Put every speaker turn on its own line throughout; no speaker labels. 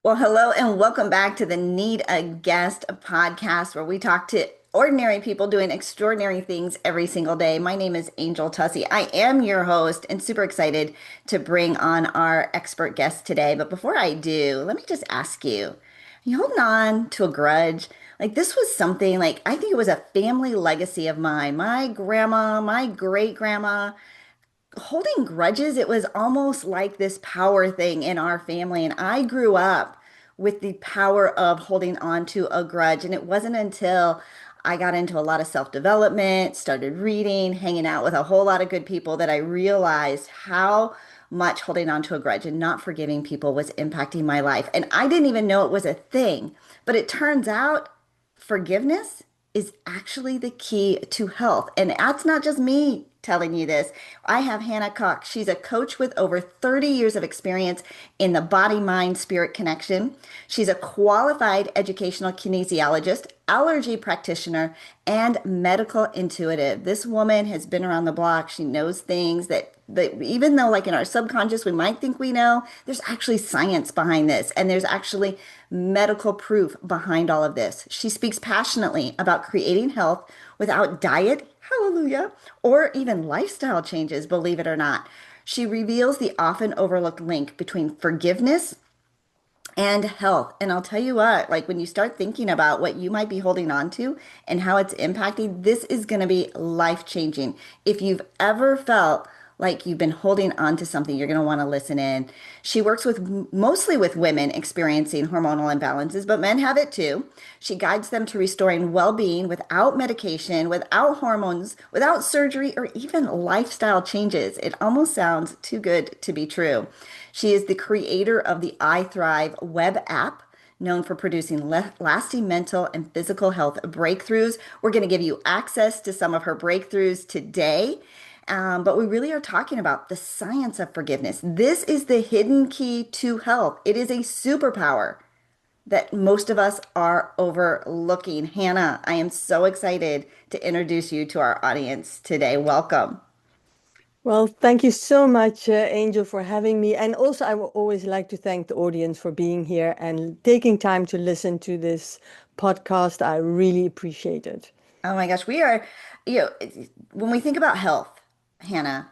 Well, hello and welcome back to the Need a Guest podcast where we talk to ordinary people doing extraordinary things every single day. My name is Angel Tuccy. I am your host and super excited to bring on our expert guest today. But before I do, let me just ask you, are you holding on to a grudge? Like this was something like I think it was a family legacy of mine. My grandma, my great grandma, holding grudges, it was almost like this power thing in our family. And I grew up with the power of holding on to a grudge. And it wasn't until I got into a lot of self-development, started reading, hanging out with a whole lot of good people that I realized how much holding on to a grudge and not forgiving people was impacting my life. And I didn't even know it was a thing. But it turns out forgiveness is actually the key to health. And that's not just me telling you this. I have Hanna Kok. She's a coach with over 30 years of experience in the body, mind, spirit connection. She's a qualified educational kinesiologist, allergy practitioner, and medical intuitive. This woman has been around the block. She knows things that even though like in our subconscious we might think we know, there's actually science behind this and there's actually medical proof behind all of this. She speaks passionately about creating health without diet, hallelujah, or even lifestyle changes, believe it or not. She reveals the often overlooked link between forgiveness and health. And I'll tell you what, like when you start thinking about what you might be holding on to and how it's impacting, this is going to be life changing. If you've ever felt like you've been holding on to something, you're going to want to listen in. She works with mostly with women experiencing hormonal imbalances, but men have it too. She guides them to restoring well-being without medication, without hormones, without surgery, or even lifestyle changes. It almost sounds too good to be true. She is the creator of the I Thrive web app, known for producing lasting mental and physical health breakthroughs. We're going to give you access to some of her breakthroughs today. But we really are talking about the science of forgiveness. This is the hidden key to health. It is a superpower that most of us are overlooking. Hanna, I am so excited to introduce you to our audience today. Welcome.
Well, thank you so much, Angel, for having me. And also, I would always like to thank the audience for being here and taking time to listen to this podcast. I really appreciate it.
Oh my gosh, we are, you know, when we think about health, Hanna,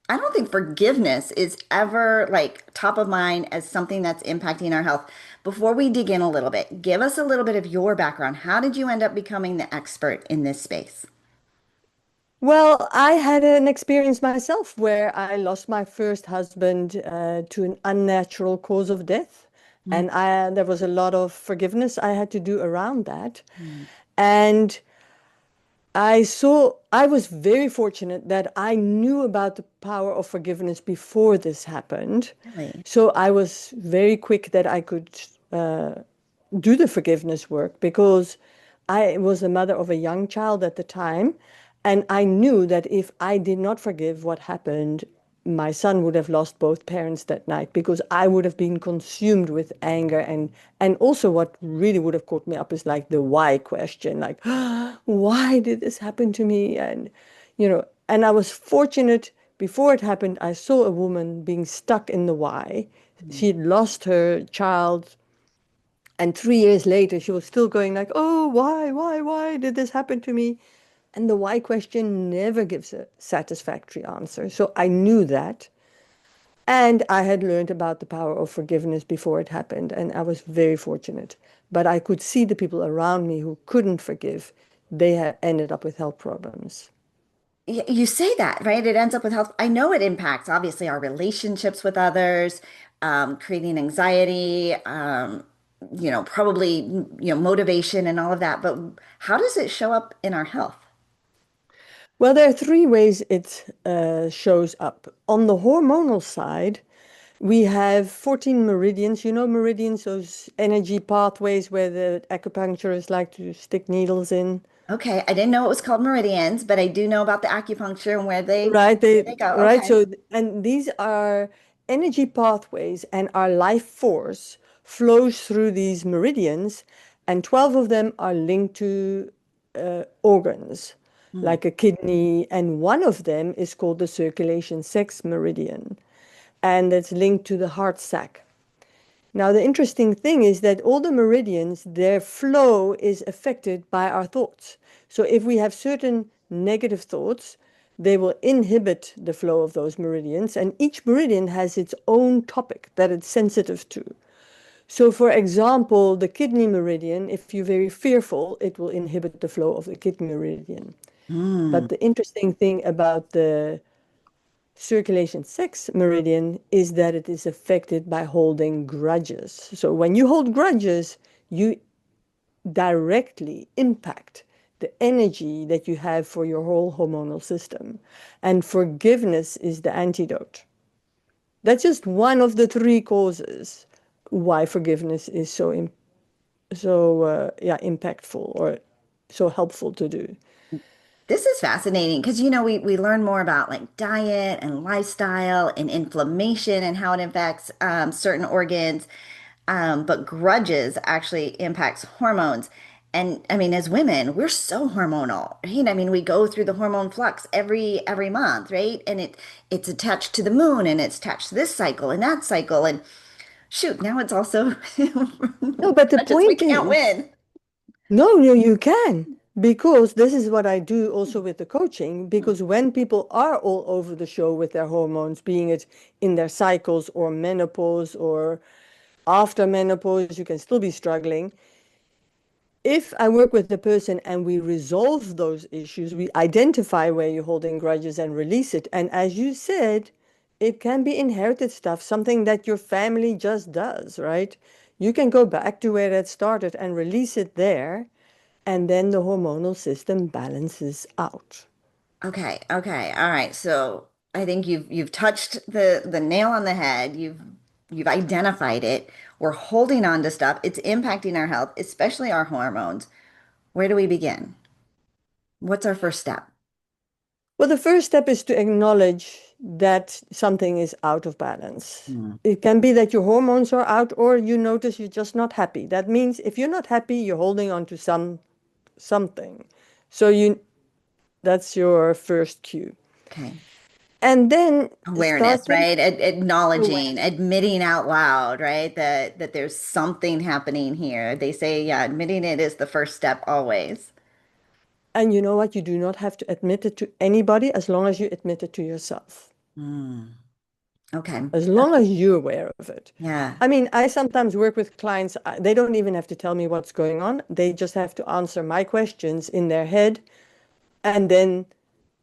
I don't think forgiveness is ever like top of mind as something that's impacting our health. Before we dig in a little bit, give us a little bit of your background. How did you end up becoming the expert in this space?
Well, I had an experience myself where I lost my first husband to an unnatural cause of death. And there was a lot of forgiveness I had to do around that.
Mm-hmm.
And I was very fortunate that I knew about the power of forgiveness before this happened.
Really?
So I was very quick that I could uh, do the forgiveness work because I was the mother of a young child at the time. And I knew that if I did not forgive what happened, my son would have lost both parents that night because I would have been consumed with anger. And also what really would have caught me up is like the why question, like, why did this happen to me? And I was fortunate before it happened, I saw a woman being stuck in the why. She'd lost her child, and 3 years later, she was still going like, "Oh, why did this happen to me?" And the why question never gives a satisfactory answer. So I knew that. And I had learned about the power of forgiveness before it happened. And I was very fortunate. But I could see the people around me who couldn't forgive, they had ended up with health problems.
You say that, right? It ends up with health. I know it impacts obviously our relationships with others, creating anxiety, probably, motivation and all of that. But how does it show up in our health?
Well, there are three ways it shows up. On the hormonal side, we have 14 meridians. You know meridians, those energy pathways where the acupuncturists like to stick needles in.
Okay, I didn't know it was called meridians, but I do know about the acupuncture and
Right,
where they go.
right.
Okay.
And these are energy pathways, and our life force flows through these meridians, and 12 of them are linked to organs,
Mm.
like a kidney, and one of them is called the circulation sex meridian, and it's linked to the heart sac. Now, the interesting thing is that all the meridians, their flow is affected by our thoughts. So if we have certain negative thoughts, they will inhibit the flow of those meridians, and each meridian has its own topic that it's sensitive to. So, for example, the kidney meridian, if you're very fearful, it will inhibit the flow of the kidney meridian.
Hmm.
But the interesting thing about the circulation 6 meridian is that it is affected by holding grudges. So when you hold grudges, you directly impact the energy that you have for your whole hormonal system. And forgiveness is the antidote. That's just one of the three causes why forgiveness is so impactful or so helpful to do.
This is fascinating because we learn more about like diet and lifestyle and inflammation and how it affects certain organs, but grudges actually impacts hormones. And I mean, as women, we're so hormonal, right? I mean, we go through the hormone flux every month, right? And it's attached to the moon and it's attached to this cycle and that cycle. And shoot, now it's also
No, but the
grudges. We
point
can't
is,
win.
no, no, you can. Because this is what I do also with the coaching. Because when people are all over the show with their hormones, being it in their cycles or menopause or after menopause, you can still be struggling. If I work with the person and we resolve those issues, we identify where you're holding grudges and release it. And as you said, it can be inherited stuff, something that your family just does, right? You can go back to where that started and release it there, and then the hormonal system balances out.
Okay, okay, all right. So I think you've touched the nail on the head. You've identified it. We're holding on to stuff. It's impacting our health, especially our hormones. Where do we begin? What's our first step?
Well, the first step is to acknowledge that something is out of balance.
Hmm.
It can be that your hormones are out, or you notice you're just not happy. That means if you're not happy, you're holding on to something. So that's your first cue.
Okay.
And then start
Awareness,
thinking
right? Acknowledging,
awareness.
admitting out loud, right? That there's something happening here. They say, yeah, admitting it is the first step always.
And you know what? You do not have to admit it to anybody as long as you admit it to yourself.
Hmm. Okay.
As long as you're aware of it.
Yeah.
I mean, I sometimes work with clients, they don't even have to tell me what's going on. They just have to answer my questions in their head, and then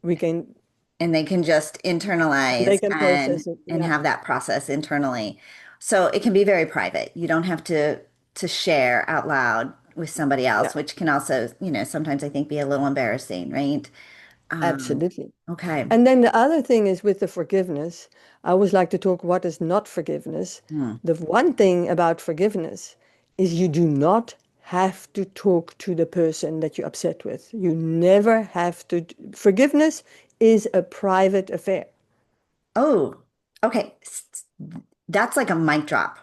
we can,
And they can just
they
internalize
can process it.
and
Yeah,
have that process internally. So it can be very private. You don't have to share out loud with somebody
yeah,
else, which can also, sometimes I think be a little embarrassing, right? Um,
absolutely.
okay.
And then the other thing is with the forgiveness, I always like to talk what is not forgiveness.
Hmm.
The one thing about forgiveness is you do not have to talk to the person that you're upset with. You never have to. Forgiveness is a private affair.
Oh, okay. That's like a mic drop.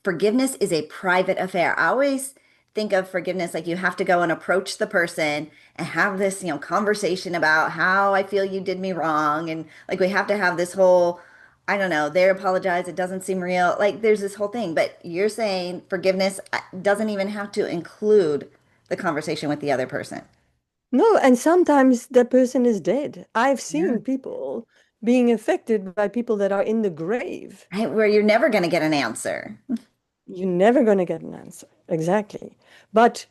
Forgiveness is a private affair. I always think of forgiveness like you have to go and approach the person and have this, conversation about how I feel you did me wrong. And like we have to have this whole, I don't know, they apologize, it doesn't seem real. Like there's this whole thing, but you're saying forgiveness doesn't even have to include the conversation with the other person.
No, and sometimes that person is dead. I've
Yeah.
seen people being affected by people that are in the grave.
Right? Where you're never going to get an answer.
You're never going to get an answer. Exactly. But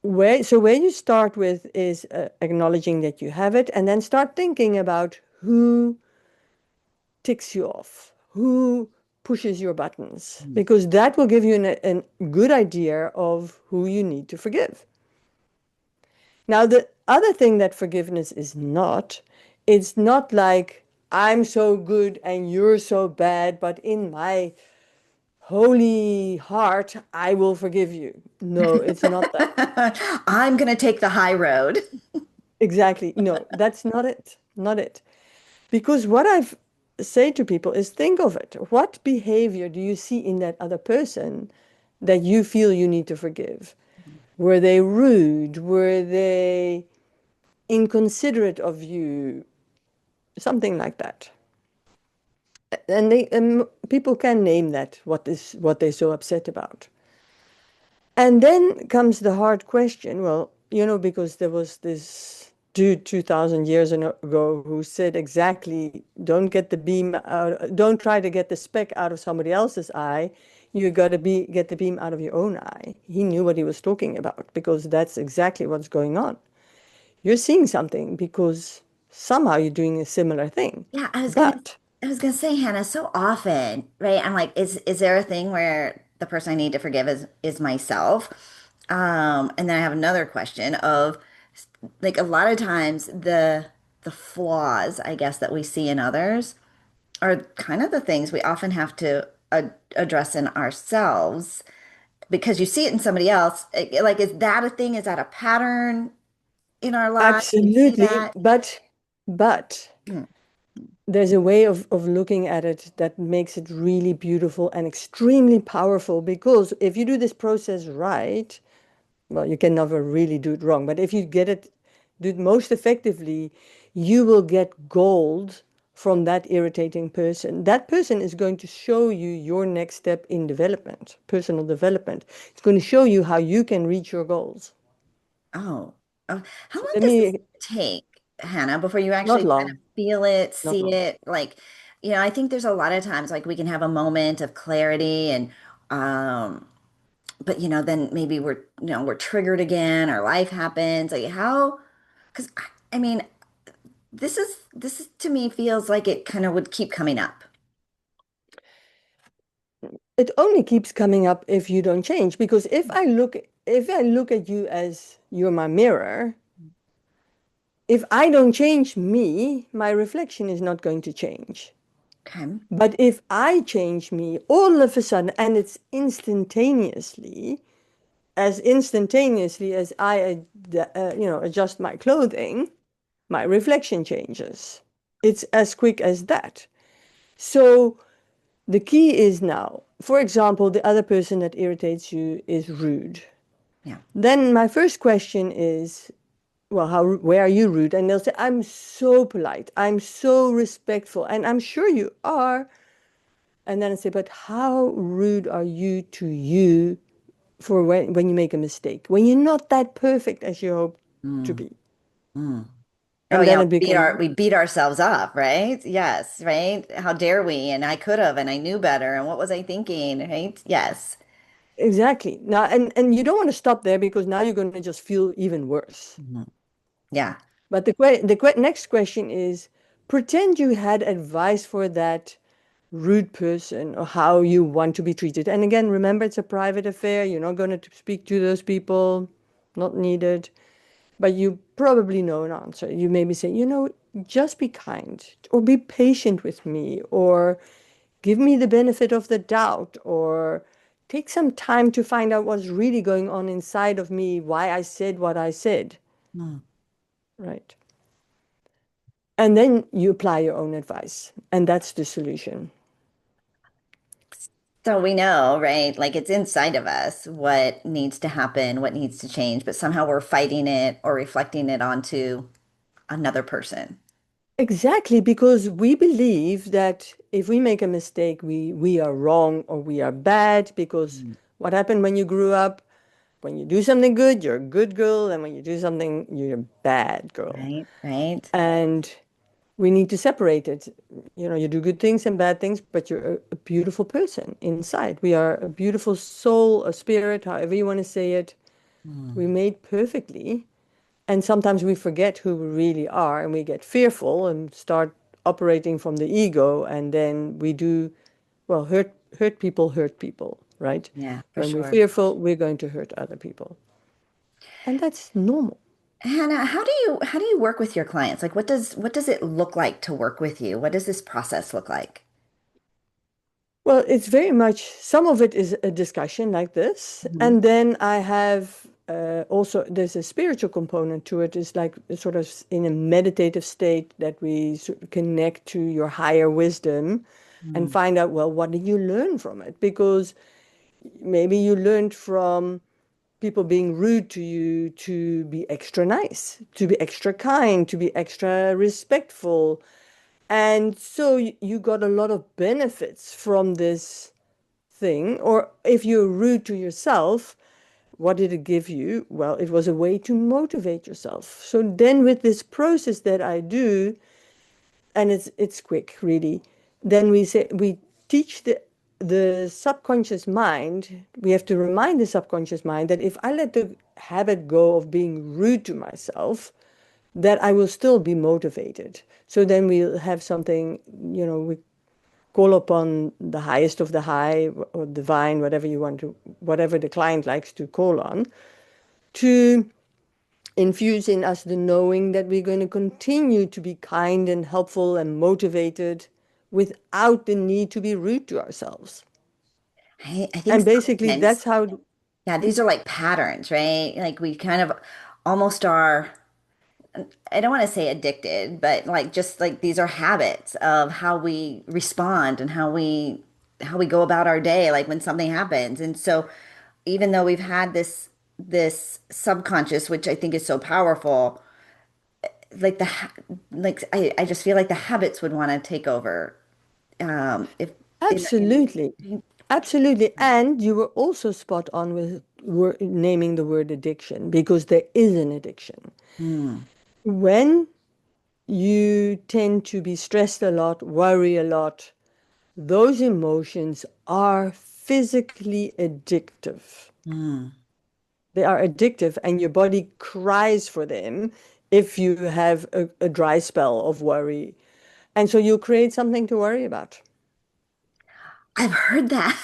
where you start with is acknowledging that you have it, and then start thinking about who ticks you off, who pushes your buttons, because that will give you a good idea of who you need to forgive. Now, the other thing that forgiveness is not, it's not like I'm so good and you're so bad, but in my holy heart, I will forgive you. No, it's not that.
I'm going to take the high road.
Exactly. No, that's not it. Not it. Because what I've say to people is think of it. What behavior do you see in that other person that you feel you need to forgive? Were they rude? Were they inconsiderate of you? Something like that. And people can name that what they're so upset about. And then comes the hard question. Well, because there was this dude 2000 years ago who said exactly, don't get the beam out, don't try to get the speck out of somebody else's eye. You got to get the beam out of your own eye. He knew what he was talking about because that's exactly what's going on. You're seeing something because somehow you're doing a similar thing.
Yeah,
But
I was gonna say, Hannah, so often, right? I'm like, is there a thing where the person I need to forgive is myself? And then I have another question of like a lot of times the flaws, I guess, that we see in others are kind of the things we often have to address in ourselves because you see it in somebody else. Like, is that a thing? Is that a pattern in our lives? We see
absolutely,
that.
but
Hmm,
there's a way of looking at it that makes it really beautiful and extremely powerful because if you do this process right, well, you can never really do it wrong, but if you do it most effectively, you will get gold from that irritating person. That person is going to show you your next step in development, personal development. It's going to show you how you can reach your goals.
Oh, how
So
long
let
does this
me,
take, Hannah, before you
not
actually kind of
long,
feel it,
not
see
long.
it? Like, I think there's a lot of times like we can have a moment of clarity and but then maybe we're triggered again or life happens. Like how, because I mean, this is to me feels like it kind of would keep coming up.
It only keeps coming up if you don't change. Because if I look at you as you're my mirror, if I don't change me, my reflection is not going to change.
Okay.
But if I change me all of a sudden, and it's instantaneously as I, adjust my clothing, my reflection changes. It's as quick as that. So the key is now, for example, the other person that irritates you is rude.
Yeah.
Then my first question is, well, where are you rude? And they'll say, I'm so polite, I'm so respectful, and I'm sure you are. And then I say, but how rude are you to you for when you make a mistake, when you're not that perfect as you hope to
Mm,
be?
mm. Oh
And
yeah,
then it becomes
we beat ourselves up, right? Yes, right? How dare we? And I could have, and I knew better. And what was I thinking, right? Yes.
exactly now, and you don't want to stop there because now you're going to just feel even worse.
Mhm. Yeah.
But next question is, pretend you had advice for that rude person or how you want to be treated. And again, remember, it's a private affair. You're not going to speak to those people, not needed. But you probably know an answer. You maybe say, just be kind or be patient with me or give me the benefit of the doubt or take some time to find out what's really going on inside of me, why I said what I said,
Mm.
right? And then you apply your own advice, and that's the solution.
So we know, right? Like it's inside of us what needs to happen, what needs to change, but somehow we're fighting it or reflecting it onto another person.
Exactly, because we believe that if we make a mistake, we are wrong or we are bad. Because
Mm.
what happened when you grew up? When you do something good, you're a good girl, and when you do something, you're a bad girl.
Right, right.
And we need to separate it. You do good things and bad things, but you're a beautiful person inside. We are a beautiful soul, a spirit, however you want to say it.
Mm.
We made perfectly. And sometimes we forget who we really are and we get fearful and start operating from the ego. And then we do, well, hurt people, right?
Yeah, for
When we're
sure.
fearful, we're going to hurt other people. And that's normal.
Hannah, how do you work with your clients? Like what does it look like to work with you? What does this process look like?
Well, it's very much, some of it is a discussion like this.
Mhm.
And then I have also, there's a spiritual component to it. It's like sort of in a meditative state that we connect to your higher wisdom and
Mm.
find out, well, what did you learn from it? Because maybe you learned from people being rude to you to be extra nice, to be extra kind, to be extra respectful. And so you got a lot of benefits from this thing. Or if you're rude to yourself, what did it give you? Well, it was a way to motivate yourself. So then with this process that I do, and it's quick, really, then we teach the subconscious mind, we have to remind the subconscious mind that if I let the habit go of being rude to myself, that I will still be motivated. So then we'll have something, we call upon the highest of the high or divine, whatever you want to, whatever the client likes to call on, to infuse in us the knowing that we're going to continue to be kind and helpful and motivated without the need to be rude to ourselves.
I think
And basically,
sometimes,
that's how.
yeah, these are like patterns, right? Like we kind of almost are, I don't want to say addicted, but like just like these are habits of how we respond and how we go about our day, like when something happens. And so even though we've had this subconscious, which I think is so powerful, like I just feel like the habits would want to take over. If in
Absolutely. Absolutely. And you were also spot on with naming the word addiction because there is an addiction.
Hmm.
When you tend to be stressed a lot, worry a lot, those emotions are physically addictive.
Hmm.
They are addictive, and your body cries for them if you have a dry spell of worry. And so you create something to worry about.
I've heard that,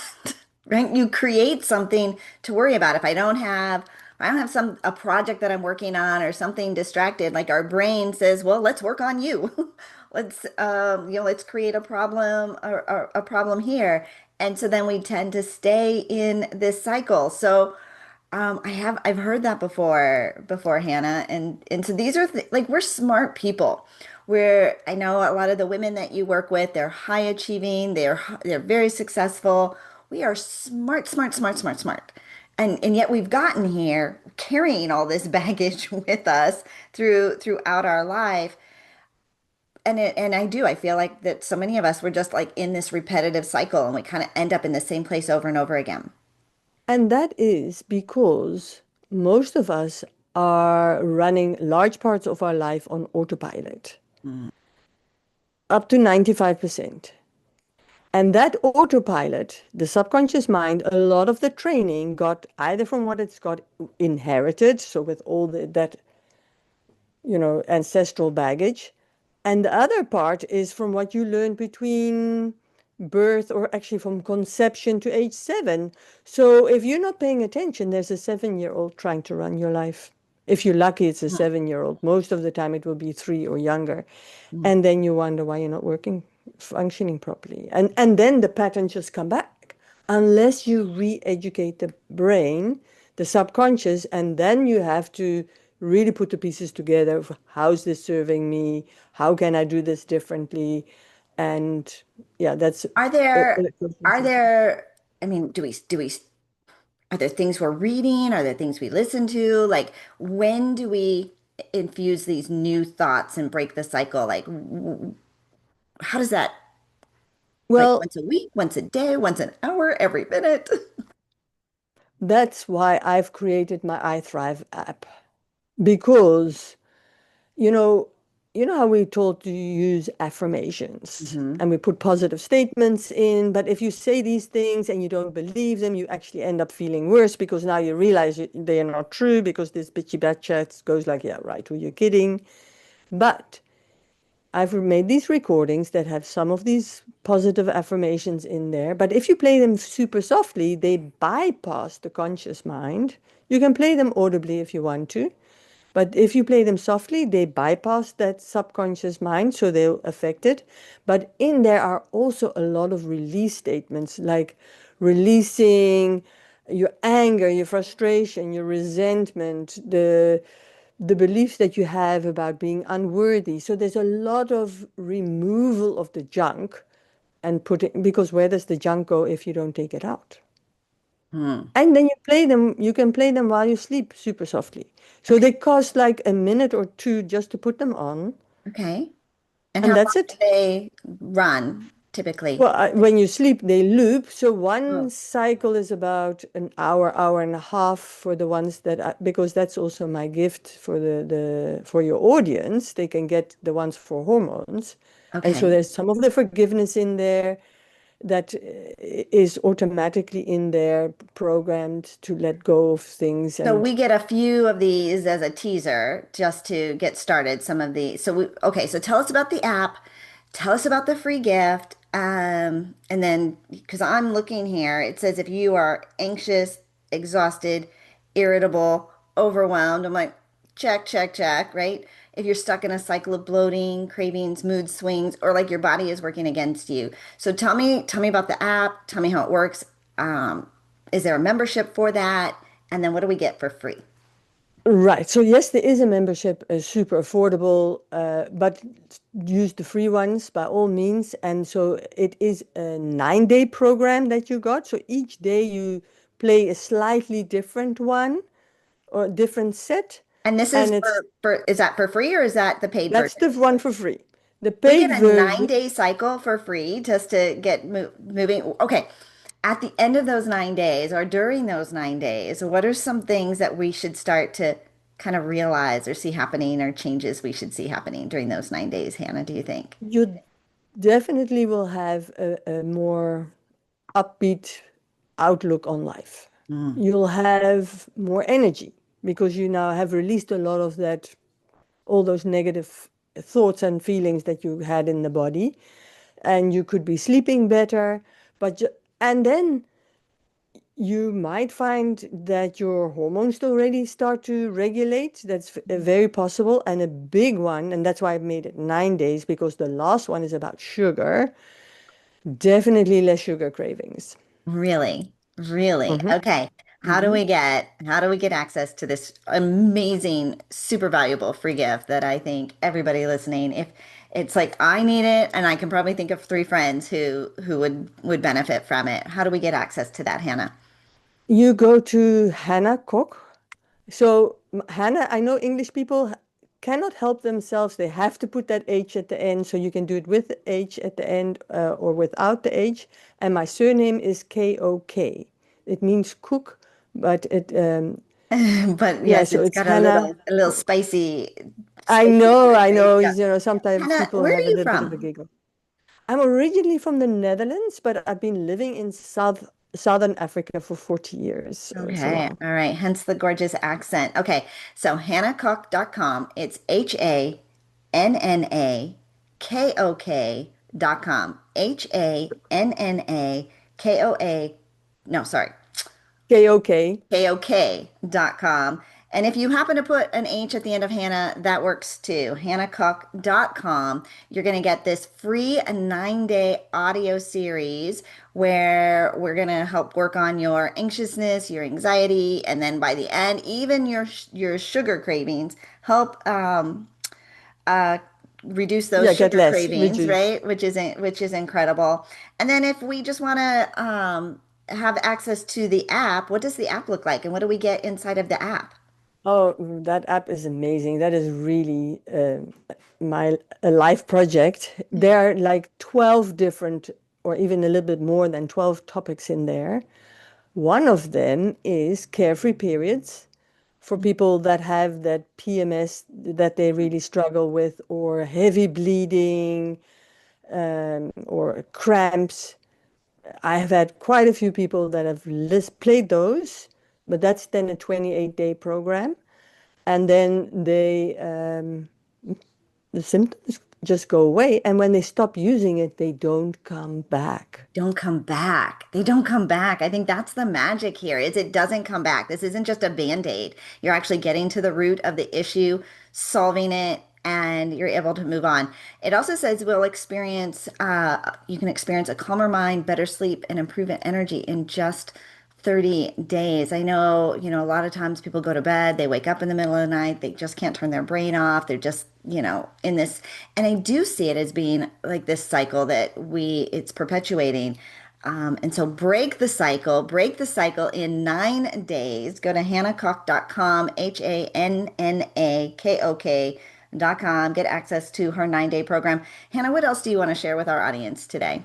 right? You create something to worry about. If I don't have a project that I'm working on or something distracted, like our brain says, well, let's work on you. Let's create a problem or a problem here. And so then we tend to stay in this cycle. So I've heard that before, Hannah, and so these are th like we're smart people. I know a lot of the women that you work with, they're high achieving, they're very successful. We are smart, smart, smart, smart, smart. And yet we've gotten here carrying all this baggage with us throughout our life. And I feel like that so many of us were just like in this repetitive cycle and we kind of end up in the same place over and over again.
And that is because most of us are running large parts of our life on autopilot,
Mm.
up to 95%. And that autopilot, the subconscious mind, a lot of the training got either from what it's got inherited, so with all that, ancestral baggage. And the other part is from what you learned between birth or actually from conception to age 7. So if you're not paying attention, there's a 7-year-old trying to run your life. If you're lucky, it's a 7-year-old. Most of the time, it will be 3 or younger.
Mm.
And then you wonder why you're not functioning properly. And then the patterns just come back unless you re-educate the brain, the subconscious, and then you have to really put the pieces together of how's this serving me? How can I do this differently? And yeah, that's
Are
a
there, are
conversation.
there, I mean, are there things we're reading? Are there things we listen to? Like, when do we infuse these new thoughts and break the cycle? Like, how does that, like,
Well,
once a week, once a day, once an hour, every minute?
that's why I've created my I Thrive app because you know, you know how we told to use affirmations
Hmm.
and we put positive statements in, but if you say these things and you don't believe them, you actually end up feeling worse because now you realize they are not true because this bitchy bad chat goes like, yeah, right, who you kidding? But I've made these recordings that have some of these positive affirmations in there, but if you play them super softly, they bypass the conscious mind. You can play them audibly if you want to, but if you play them softly, they bypass that subconscious mind, so they'll affect it. But in there are also a lot of release statements, like releasing your anger, your frustration, your resentment, the beliefs that you have about being unworthy. So there's a lot of removal of the junk and putting, because where does the junk go if you don't take it out?
Hmm.
And then you can play them while you sleep super softly. So
Okay.
they cost like a minute or two just to put them on.
Okay. And how
And
long
that's
do
it.
they run typically?
Well, when you sleep, they loop. So
Oh,
one cycle is about an hour, hour and a half for the ones that because that's also my gift for the for your audience. They can get the ones for hormones. And so
okay.
there's some of the forgiveness in there that is automatically in there, programmed to let go of things.
So
And
we get a few of these as a teaser just to get started. Some of the okay. So tell us about the app. Tell us about the free gift. And then because I'm looking here, it says if you are anxious, exhausted, irritable, overwhelmed, I'm like, check, check, check, right? If you're stuck in a cycle of bloating, cravings, mood swings, or like your body is working against you. So tell me about the app. Tell me how it works. Um, is there a membership for that? And then what do we get for free?
right. So yes, there is a membership, super affordable, but use the free ones by all means. And so it is a 9-day program that you got. So each day you play a slightly different one or a different set.
And this is
And it's
for is that for free or is that the paid
that's
version?
the one for free. The
We
paid
get a nine
version,
day cycle for free just to get moving. Okay. At the end of those 9 days or during those 9 days, what are some things that we should start to kind of realize or see happening or changes we should see happening during those 9 days, Hannah, do you think?
you definitely will have a more upbeat outlook on life.
Mm.
You'll have more energy because you now have released a lot of that, all those negative thoughts and feelings that you had in the body, and you could be sleeping better. But and then you might find that your hormones already start to regulate. That's very possible, and a big one, and that's why I made it 9 days because the last one is about sugar. Definitely less sugar cravings.
Really? Really?
Hmm.
Okay.
Hmm.
How do we get access to this amazing, super valuable free gift that I think everybody listening, if it's like I need it and I can probably think of three friends who would benefit from it. How do we get access to that, Hannah?
You go to Hanna Kok. So, Hannah, I know English people cannot help themselves. They have to put that H at the end. So you can do it with the H at the end or without the H. And my surname is Kok. It means cook, but
But
yeah,
yes,
so
it's
it's
got
Hannah.
a little spicy, to
I
it.
know,
Yeah.
sometimes
Hannah,
people
where are
have a
you
little bit of a
from?
giggle. I'm originally from the Netherlands, but I've been living in Southern Africa for 40 years. So
Okay.
long.
All right. Hence the gorgeous accent. Okay. So hannakok.com. It's HANNAKOK.com. HANNAKOA. No, sorry.
KOK.
KOK.com. And if you happen to put an H at the end of Hannah, that works too. HannahCook.com. You're going to get this free 9 day audio series where we're going to help work on your anxiousness, your anxiety, and then by the end, even your sugar cravings, help uh, reduce those
Yeah, get
sugar
less,
cravings,
reduce.
right? Which is incredible. And then if we just want to have access to the app, what does the app look like, and what do we get inside of the app?
Oh, that app is amazing. That is really my a life project. There are like 12 different, or even a little bit more than 12 topics in there. One of them is carefree periods for people that have that PMS that they really struggle with, or heavy bleeding, or cramps. I have had quite a few people that have played those, but that's then a 28-day program. And then the symptoms just go away. And when they stop using it, they don't come back.
Don't come back. They don't come back. I think that's the magic here is it doesn't come back. This isn't just a band-aid. You're actually getting to the root of the issue, solving it, and you're able to move on. It also says you can experience a calmer mind, better sleep, and improvement energy in just 30 days. I know, a lot of times people go to bed, they wake up in the middle of the night, they just can't turn their brain off. They're just, in this. And I do see it as being like this cycle that it's perpetuating. And so break the cycle in 9 days. Go to hannakok.com, HANNAKOK NeedaGuest.com. Get access to her 9-day program. Hannah, what else do you want to share with our audience today?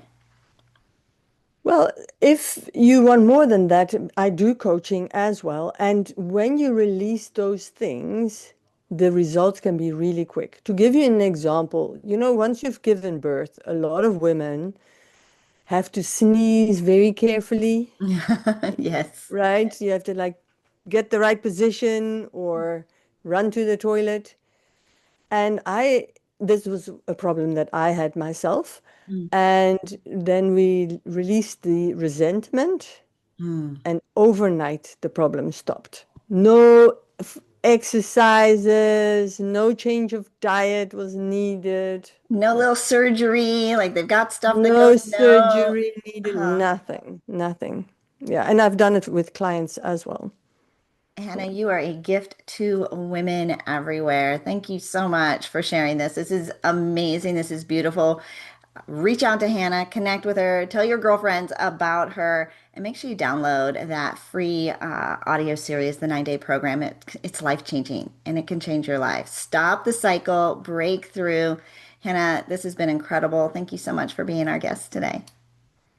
Well, if you want more than that, I do coaching as well. And when you release those things, the results can be really quick. To give you an example, once you've given birth, a lot of women have to sneeze very carefully,
Yes.
right? You have to like get the right position or run to the toilet. And this was a problem that I had myself. And then we released the resentment,
Mm.
and overnight the problem stopped. No exercises, no change of diet was needed,
No little surgery, like they've got stuff that
no
goes, no.
surgery needed,
Huh.
nothing, nothing. Yeah, and I've done it with clients as well.
Hannah,
Yeah.
you are a gift to women everywhere. Thank you so much for sharing this. This is amazing. This is beautiful. Reach out to Hannah, connect with her, tell your girlfriends about her, and make sure you download that free audio series, the 9-day program. It's life-changing and it can change your life. Stop the cycle, break through. Hannah, this has been incredible. Thank you so much for being our guest today.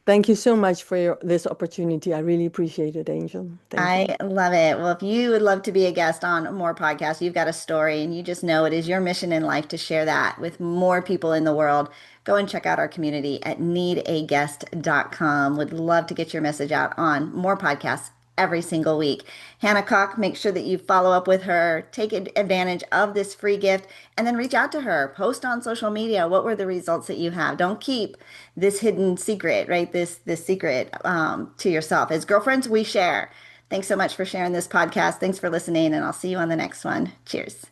Thank you so much for this opportunity. I really appreciate it, Angel. Thank you.
I love it. Well, if you would love to be a guest on more podcasts, you've got a story and you just know it is your mission in life to share that with more people in the world, go and check out our community at needaguest.com. Would love to get your message out on more podcasts every single week. Hanna Kok, make sure that you follow up with her, take advantage of this free gift, and then reach out to her. Post on social media. What were the results that you have? Don't keep this hidden secret, right? This secret to yourself. As girlfriends, we share. Thanks so much for sharing this podcast. Thanks for listening, and I'll see you on the next one. Cheers.